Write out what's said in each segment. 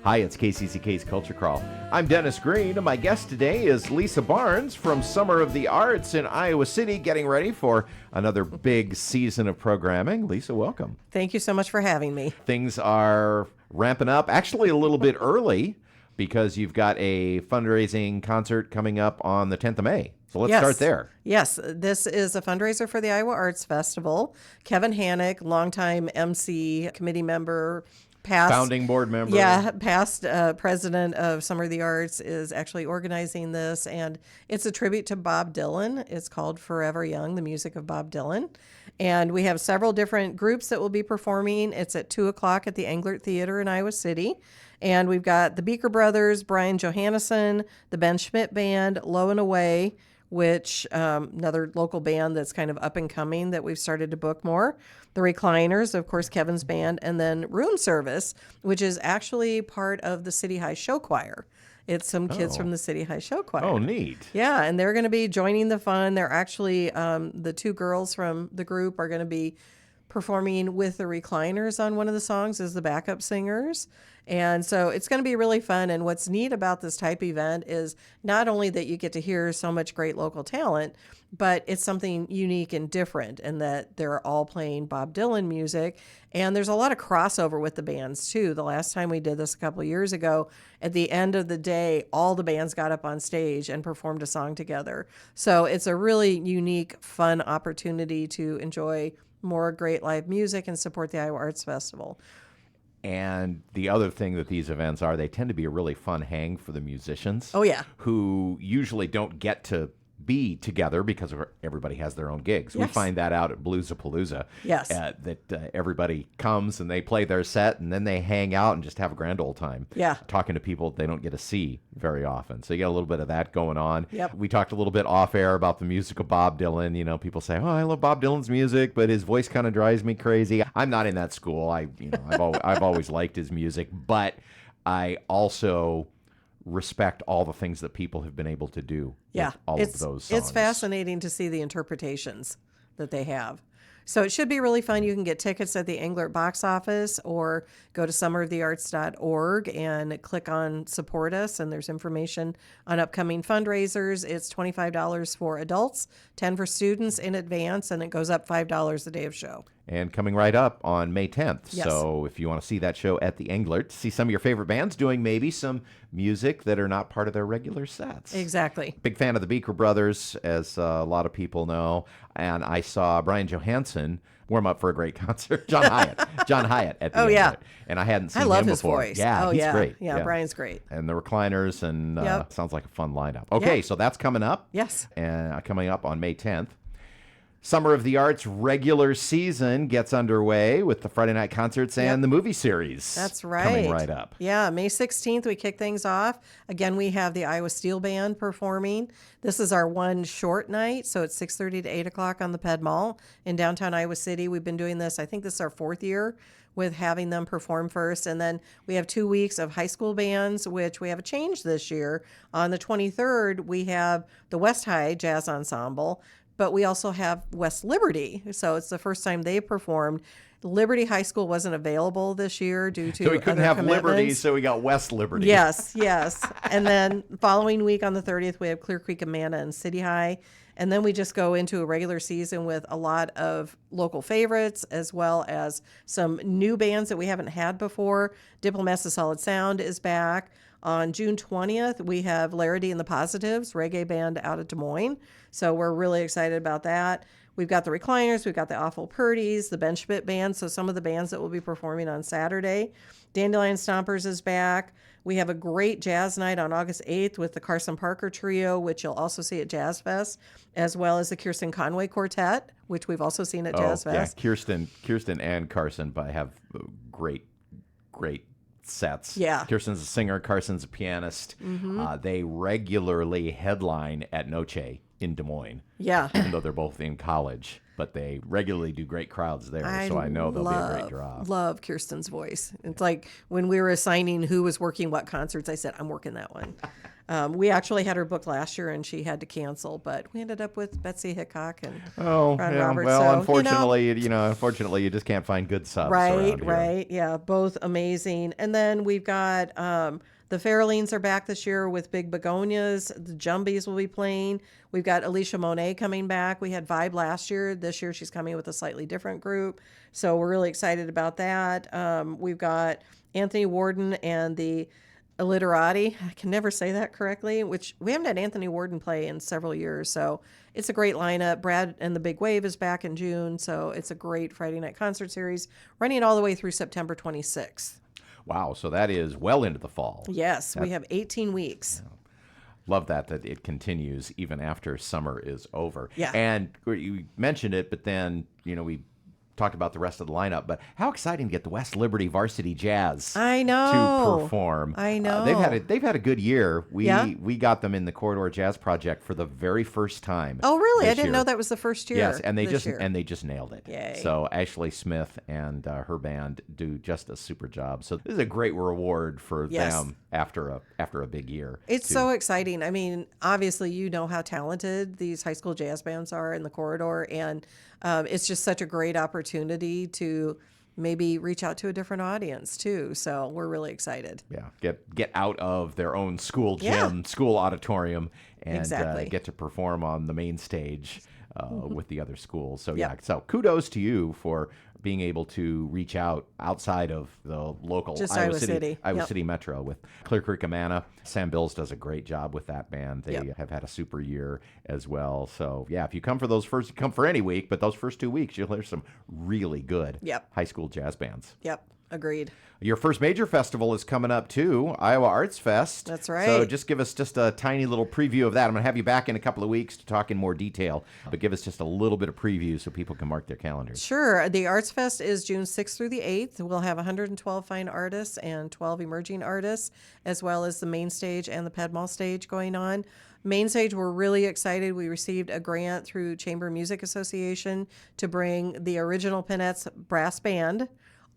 Hi, it's KCCK's Culture Crawl. I'm Dennis Green, and my guest today is Lisa Barnes from Summer of the Arts in Iowa City, getting ready for another big season of programming. Lisa, welcome. Thank you so much for having me. Things are ramping up, actually a little bit early, because you've got a fundraising concert coming up on the 10th of May. So let's start there. Yes, this is a fundraiser for the Iowa Arts Festival. Kevin Hannock, longtime MC, committee member, past Founding board member. Yeah, past president of Summer of the Arts, is actually organizing this, and it's a tribute to Bob Dylan. It's called Forever Young, the music of Bob Dylan. And we have several different groups that will be performing. It's at 2 o'clock at the Englert Theatre in Iowa City. And we've got the Beaker Brothers, Brian Johannesson, the Ben Schmidt Band, Low and Away, which another local band that's kind of up and coming that we've started to book more. The Recliners, of course, Kevin's band, and then Room Service, which is actually part of the City High Show Choir. It's some kids from the City High Show Choir. Oh, neat. Yeah, and they're going to be joining the fun. They're actually, the two girls from the group are going to be performing with the Recliners on one of the songs as the backup singers. And so it's going to be really fun. And what's neat about this type event is not only that you get to hear so much great local talent, but it's something unique and different in that they're all playing Bob Dylan music. And there's a lot of crossover with the bands, too. The last time we did this a couple of years ago, at the end of the day, all the bands got up on stage and performed a song together. So it's a really unique, fun opportunity to enjoy more great live music and support the Iowa Arts Festival. And the other thing that these events are, they tend to be a really fun hang for the musicians. Oh, yeah. Who usually don't get to be together because everybody has their own gigs. Yes. We find that out at Bluesapalooza. Yes. That everybody comes and they play their set and then they hang out and just have a grand old time. Yeah. Talking to people they don't get to see very often. So you get a little bit of that going on. Yep. We talked a little bit off air about the music of Bob Dylan. You know, people say, "Oh, I love Bob Dylan's music, but his voice kind of drives me crazy." I'm not in that school. I've always liked his music, but I also respect all the things that people have been able to do with all of those songs. It's fascinating to see the interpretations that they have. So it should be really fun. You can get tickets at the Englert box office or go to summerofthearts.org and click on support us, and there's information on upcoming fundraisers. It's $25 for adults, $10 for students in advance, and it goes up $5 the day of show. And coming right up on May 10th. Yes. So if you want to see that show at the Englert, see some of your favorite bands doing maybe some music that are not part of their regular sets. Exactly. Big fan of the Beaker Brothers, as a lot of people know. And I saw Brian Johannesson warm up for a great concert. John Hyatt at the Englert. Yeah. And I hadn't seen I love him his before. voice. Yeah, he's great. Yeah, Brian's great. And the Recliners, and Yep. sounds like a fun lineup. Okay, so that's coming up. Yes. And coming up on May 10th. Summer of the Arts regular season gets underway with the Friday night concerts and the movie series. That's right. Coming right up. Yeah, May 16th, we kick things off. Again, we have the Iowa Steel Band performing. This is our one short night, so it's 6:30 to 8 o'clock on the Ped Mall in downtown Iowa City. We've been doing this, I think this is our fourth year with having them perform first. And then we have 2 weeks of high school bands, which we have a change this year. On the 23rd, we have the West High Jazz Ensemble, but we also have West Liberty. So it's the first time they performed. Liberty High School wasn't available this year due to So we couldn't other have Liberty, commitments. so we got West Liberty. Yes. And then following week on the 30th, we have Clear Creek, Amana, and City High. And then we just go into a regular season with a lot of local favorites, as well as some new bands that we haven't had before. Diplomats of Solid Sound is back. On June 20th, we have Larity and the Positives, reggae band out of Des Moines. So we're really excited about that. We've got the Recliners, we've got the Awful Purdies, the Ben Schmidt Band, so some of the bands that will be performing on Saturday. Dandelion Stompers is back. We have a great jazz night on August 8th with the Carson Parker Trio, which you'll also see at Jazz Fest, as well as the Kirsten Conway Quartet, which we've also seen at Jazz Fest. Yeah, Kirsten and Carson have great sets. Yeah. Kirsten's a singer, Carson's a pianist. Mm-hmm. They regularly headline at Noche in Des Moines. Yeah. Even though they're both in college, but they regularly do great crowds there, so I know they'll be a great draw. Love Kirsten's voice. It's like when we were assigning who was working what concerts, I said, I'm working that one. We actually had her booked last year, and she had to cancel, but we ended up with Betsy Hickok and Oh, Ron yeah. Roberts. Well, So, unfortunately, you just can't find good subs right, around here. right. Yeah, both amazing. And then we've got the Farrellines are back this year with Big Begonias. The Jumbies will be playing. We've got Alicia Monet coming back. We had Vibe last year. This year she's coming with a slightly different group. So we're really excited about that. We've got Anthony Warden and the Illiterati. I can never say that correctly, which we haven't had Anthony Warden play in several years. So it's a great lineup. Brad and the Big Wave is back in June. So it's a great Friday night concert series running all the way through September 26th. Wow, so that is well into the fall. Yes, we have 18 weeks. Love that it continues even after summer is over. Yeah. And you mentioned it, but then, we talked about the rest of the lineup, but how exciting to get the West Liberty Varsity Jazz I know. to perform. I know. They've had a good year. We got them in the Corridor Jazz Project for the very first time. Oh, really? I this didn't year. know that was the first year. Yes, and they this just nailed it. Yay. So Ashley Smith and her band do just a super job. So this is a great reward for them after a big year. It's so exciting. I mean, obviously, you know how talented these high school jazz bands are in the Corridor, and it's just such a great opportunity to maybe reach out to a different audience too. So we're really excited. Yeah, get out of their own school gym, school auditorium, and get to perform on the main stage with the other schools. So so kudos to you for being able to reach out outside of the local Iowa City Metro with Clear Creek Amana. Sam Bills does a great job with that band. They have had a super year as well. So if you come for come for any week, but those first 2 weeks, you'll hear some really good high school jazz bands. Yep. Agreed. Your first major festival is coming up too, Iowa Arts Fest. That's right. So just give us just a tiny little preview of that. I'm going to have you back in a couple of weeks to talk in more detail, but give us just a little bit of preview so people can mark their calendars. Sure. The Arts Fest is June 6th through the 8th. We'll have 112 fine artists and 12 emerging artists, as well as the main stage and the Pedmal stage going on. Main stage, we're really excited. We received a grant through Chamber Music Association to bring the original Peanuts Brass Band,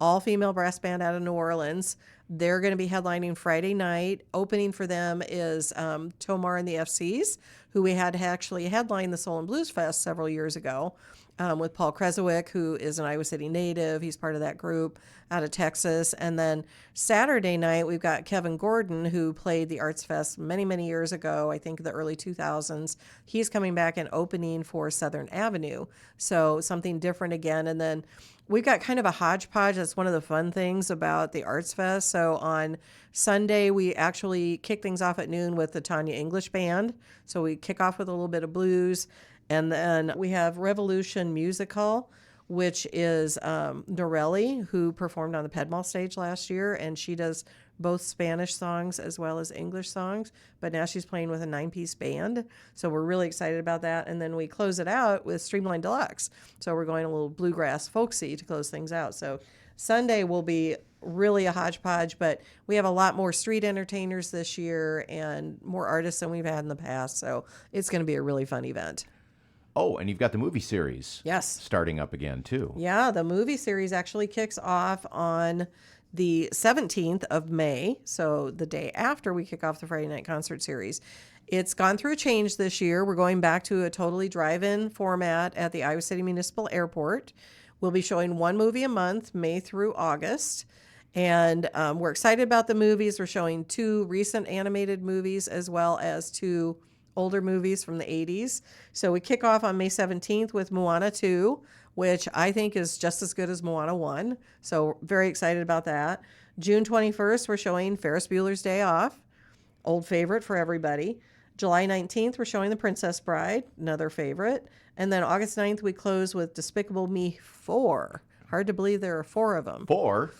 all-female brass band out of New Orleans. They're going to be headlining Friday night. Opening for them is Tomar and the FCs, who we had actually headline the Soul and Blues Fest several years ago with Paul Kresowick, who is an Iowa City native. He's part of that group out of Texas. And then Saturday night, we've got Kevin Gordon, who played the Arts Fest many, many years ago, I think the early 2000s. He's coming back and opening for Southern Avenue. So something different again. And then we've got kind of a hodgepodge. That's one of the fun things about the Arts Fest. So on Sunday, we actually kick things off at noon with the Tanya English Band. So we kick off with a little bit of blues. And then we have Revolution Music Hall, which is Norelli, who performed on the Pedmal stage last year. And she does both Spanish songs as well as English songs. But now she's playing with a 9-piece band. So we're really excited about that. And then we close it out with Streamline Deluxe. So we're going a little bluegrass folksy to close things out. So Sunday will be really a hodgepodge, but we have a lot more street entertainers this year and more artists than we've had in the past. So it's going to be a really fun event. Oh, and you've got the movie series starting up again, too. Yeah, the movie series actually kicks off on the 17th of May, so the day after we kick off the Friday night concert series. It's gone through a change this year. We're going back to a totally drive-in format at the Iowa City Municipal Airport. We'll be showing one movie a month, May through August. And we're excited about the movies. We're showing 2 recent animated movies as well as 2 older movies from the 80s. So we kick off on May 17th with Moana 2, which I think is just as good as Moana 1. So very excited about that. June 21st, we're showing Ferris Bueller's Day Off, old favorite for everybody. July 19th, we're showing The Princess Bride, another favorite. And then August 9th, we close with Despicable Me 4. Hard to believe there are 4 of them. 4?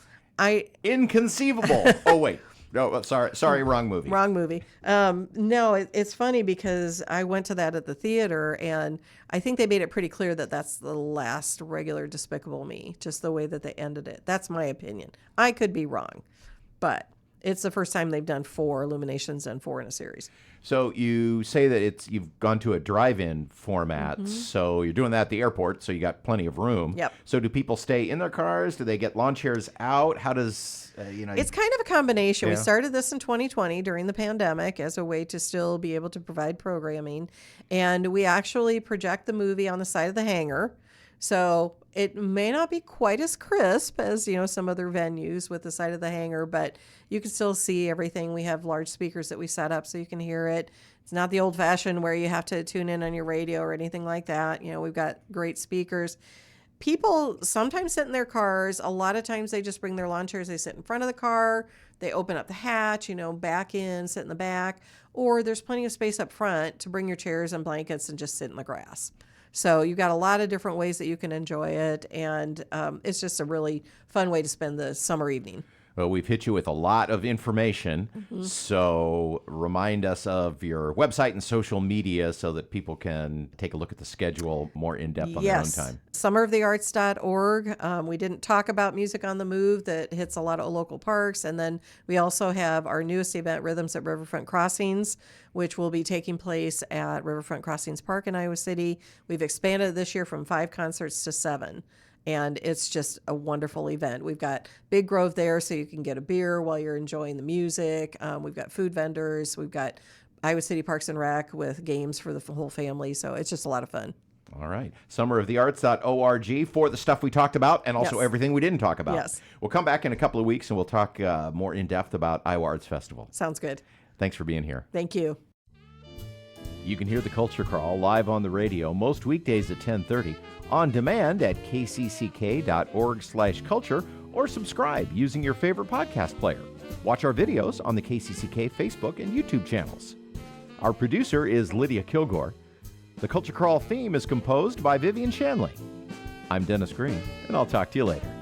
Inconceivable. Oh, wait. No, sorry, wrong movie. Wrong movie. No, it's funny because I went to that at the theater, and I think they made it pretty clear that that's the last regular Despicable Me, just the way that they ended it. That's my opinion. I could be wrong, but it's the first time they've done 4 Illuminations and 4 in a series. So you say that you've gone to a drive-in format, so you're doing that at the airport, so you got plenty of room. Yep. So do people stay in their cars? Do they get lawn chairs out? How does, It's kind of a combination. Yeah. We started this in 2020 during the pandemic as a way to still be able to provide programming. And we actually project the movie on the side of the hangar. So it may not be quite as crisp as, some other venues with the side of the hangar, but you can still see everything. We have large speakers that we set up so you can hear it. It's not the old fashioned where you have to tune in on your radio or anything like that. We've got great speakers. People sometimes sit in their cars. A lot of times they just bring their lawn chairs. They sit in front of the car. They open up the hatch, back in, sit in the back. Or there's plenty of space up front to bring your chairs and blankets and just sit in the grass. So you've got a lot of different ways that you can enjoy it. And it's just a really fun way to spend the summer evening. Well, we've hit you with a lot of information, so remind us of your website and social media so that people can take a look at the schedule more in-depth on their own time. Summerofthearts.org. We didn't talk about Music on the Move that hits a lot of local parks. And then we also have our newest event, Rhythms at Riverfront Crossings, which will be taking place at Riverfront Crossings Park in Iowa City. We've expanded this year from 5 concerts to 7. And it's just a wonderful event. We've got Big Grove there so you can get a beer while you're enjoying the music. We've got food vendors. We've got Iowa City Parks and Rec with games for the whole family. So it's just a lot of fun. All right. Summerofthearts.org for the stuff we talked about and also everything we didn't talk about. Yes. We'll come back in a couple of weeks and we'll talk more in depth about Iowa Arts Festival. Sounds good. Thanks for being here. Thank you. You can hear the Culture Crawl live on the radio most weekdays at 10:30, on demand at kcck.org/culture, or subscribe using your favorite podcast player. Watch our videos on the KCCK Facebook and YouTube channels. Our producer is Lydia Kilgore. The Culture Crawl theme is composed by Vivian Shanley. I'm Dennis Green, and I'll talk to you later.